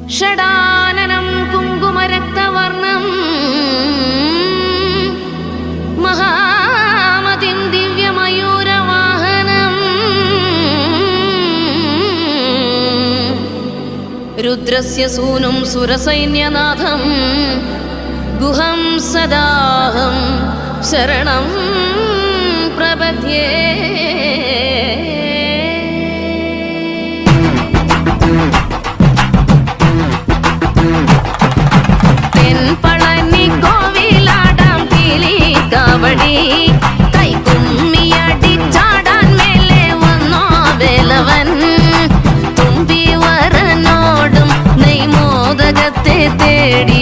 ഷടാനനം കുങ്കുമരക്തവർണം മഹാമതിം ദിവ്യമയൂരവാഹനം രുദ്രസ്യ സൂനും സുരസൈന്യനാഥം ഗുഹം സദാഹം ശരണം പ്രപദ്യേ. കൈകുമ്മിയടിച്ചാടാൻ മേലെ വന്നോ വേലവൻ തുമ്പി വരനോടും നെയ്മോദകത്തെ തേടി